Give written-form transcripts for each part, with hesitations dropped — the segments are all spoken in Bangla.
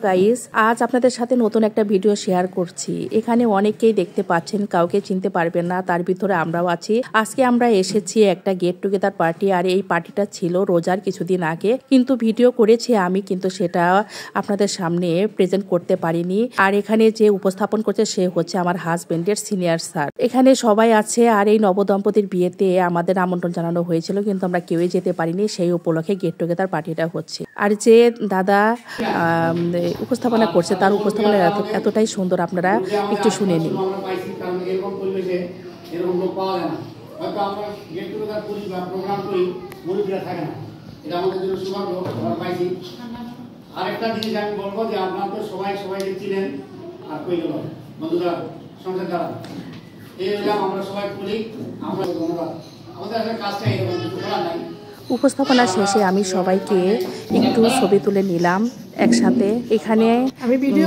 গাইস, আজ আপনাদের সাথে নতুন একটা ভিডিও শেয়ার করছি। এখানে অনেকেই দেখতে পাচ্ছেন, কাউকে চিনতে পারবেন না, তার ভিতরে আমরাও আছি। আজকে আমরা এসেছি একটা গেট টুগেদার পার্টি, আর এই পার্টিটা ছিল রোজার কিছুদিন আগে, কিন্তু ভিডিও করেছি আমি, কিন্তু সেটা আপনাদের সামনে প্রেজেন্ট করতে পারিনি। আর এখানে যে উপস্থাপন করছে সে হচ্ছে আমার হাজবেন্ডের সিনিয়র স্যার। এখানে সবাই আছে, আর এই নবদম্পতির বিয়েতে আমাদের আমন্ত্রণ জানানো হয়েছিল, কিন্তু আমরা কেউই যেতে পারিনি। সেই উপলক্ষে গেট টুগেদার পার্টিটা হচ্ছে। আর যে দাদা উপস্থাপনা করছে, তার উপস্থাপনা এতটাই সুন্দর, আপনারা একটু শুনে নিন। আরেকটা জিনিস আমি বলবো যে আপনারা তো সবাইকে চিনেন, আর কই গেল বন্ধুরা সংসার দ্বারা এই হলাম আমরা সবাই কলিগ। আমরা ধন্যবাদ, আমাদের আসলে কাজটা এরকম কিছু করা নাই। উপস্থাপনা শেষে আমি সবাইকে একটু ছবি তুলে নিলাম একসাথে। এখানে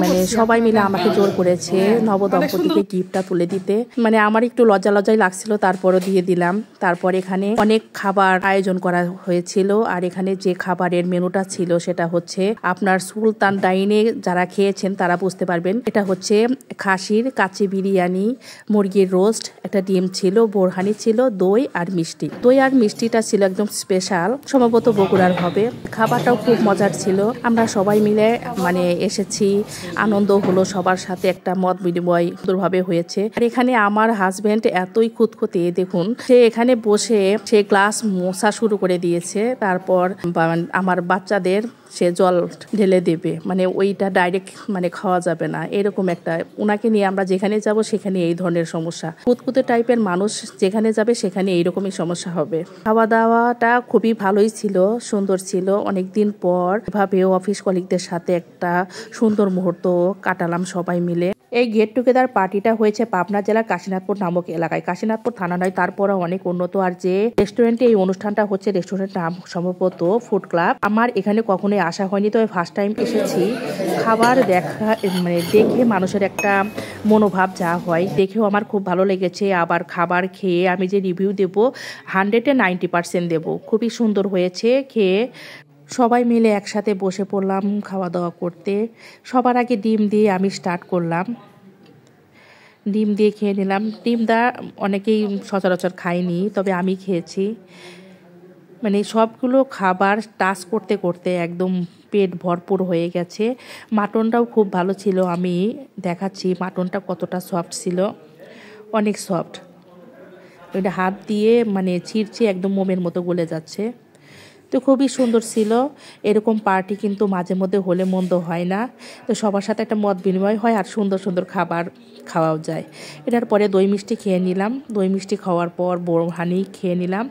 মানে সবাই মিলে আমাকে জোর করেছে নবদম্পতিকে গিফটটা তুলে দিতে। মানে আমার একটু লজ্জাই লাগছিল, তারপরও দিয়ে দিলাম। তারপর এখানে অনেক খাবার আয়োজন করা হয়েছিল, আর এখানে যে খাবারের মেনুটা ছিল সেটা হচ্ছে আপনার সুলতান ডাইনে যারা খেয়েছেন তারা বুঝতে পারবেন। এটা হচ্ছে খাসির কাচ্চি বিরিয়ানি, মুরগির রোস্ট, একটা ডিম ছিল, বোরহানি ছিল, দই আর মিষ্টি। দই আর মিষ্টিটা ছিল একদম স্পেশাল, সম্ভবত বগুড়ার হবে। খাবারটাও খুব মজার ছিল। আমরা সবাই মিলে মানে এসেছি, আনন্দ হলো, সবার সাথে একটা মত বিনিময় সুন্দরভাবে হয়েছে। আর এখানে আমার হাজবেন্ড এতই খুঁতখুঁতে, দেখুন সে এখানে বসে সে গ্লাস মোছা শুরু করে দিয়েছে। তারপর আমার বাচ্চাদের সে জল ঢেলে দেবে, মানে ওইটা ডাইরেক্ট মানে খাওয়া যাবে না, এরকম একটা। ওনাকে নিয়ে আমরা যেখানে যাব সেখানে এই ধরনের সমস্যা। খুঁতখুঁতে টাইপের মানুষ যেখানে যাবে সেখানে এইরকমই সমস্যা হবে। খাওয়া দাওয়াটা খুবই ভালোই ছিল, সুন্দর ছিল। অনেকদিন পর এভাবে অফিস কলিগদের সাথে একটা সুন্দর মুহূর্ত কাটালাম সবাই মিলে। এই গেট টুগেদার পার্টিটা হয়েছে পাবনা জেলার কাশীনাথপুর নামক এলাকায়। কাশীনাথপুর থানা নয়, তারপরে অনেক উন্নত। আর যে রেস্টুরেন্টে এই অনুষ্ঠানটা হচ্ছে, রেস্টুরেন্টের নাম সম্ভবত ফুড ক্লাব। আমার এখানে কখনোই আসা হয়নি, তবে ফার্স্ট টাইম এসেছি। খাবার মানে দেখে মানুষের একটা মনোভাব যা হয়, দেখেও আমার খুব ভালো লেগেছে। আবার খাবার খেয়ে আমি যে রিভিউ দেব, 100-এ 90% দেব। খুবই সুন্দর হয়েছে খেয়ে। সবাই মিলে একসাথে বসে পড়লাম খাওয়া দাওয়া করতে। সবার আগে ডিম দিয়ে আমি স্টার্ট করলাম। ডিম দিয়ে খেয়ে নিলাম। ডিমটা অনেকেই সচরাচর খায়নি, তবে আমি খেয়েছি। মানে সবগুলো খাবার টাচ করতে করতে একদম পেট ভরপুর হয়ে গেছে। মাটনটাও খুব ভালো ছিল, আমি দেখাচ্ছি মাটনটা কতটা সফট ছিল, অনেক সফট। ওইটা হাত দিয়ে মানে ছিঁড়ছে, একদম মোমের মতো গলে যাচ্ছে। তো খুবই সুন্দর ছিল। এরকম পার্টি কিন্তু মাঝে মধ্যে হলে মন্দ হয় না। তো সবার সাথে একটা মত বিনিময় হয়, আর সুন্দর সুন্দর খাবার খাওয়াও যায়। এটার পরে দই মিষ্টি খেয়ে নিলাম। দই মিষ্টি খাওয়ার পর বোরহানি খেয়ে নিলাম।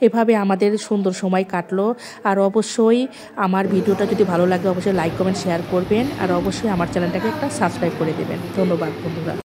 এভাবে আমাদের সুন্দর সময় কাটলো। আর অবশ্যই আমার ভিডিওটা যদি ভালো লাগে অবশ্যই লাইক কমেন্ট শেয়ার করবেন, আর অবশ্যই আমার চ্যানেলটাকে একটা সাবস্ক্রাইব করে দেবেন। ধন্যবাদ বন্ধুরা।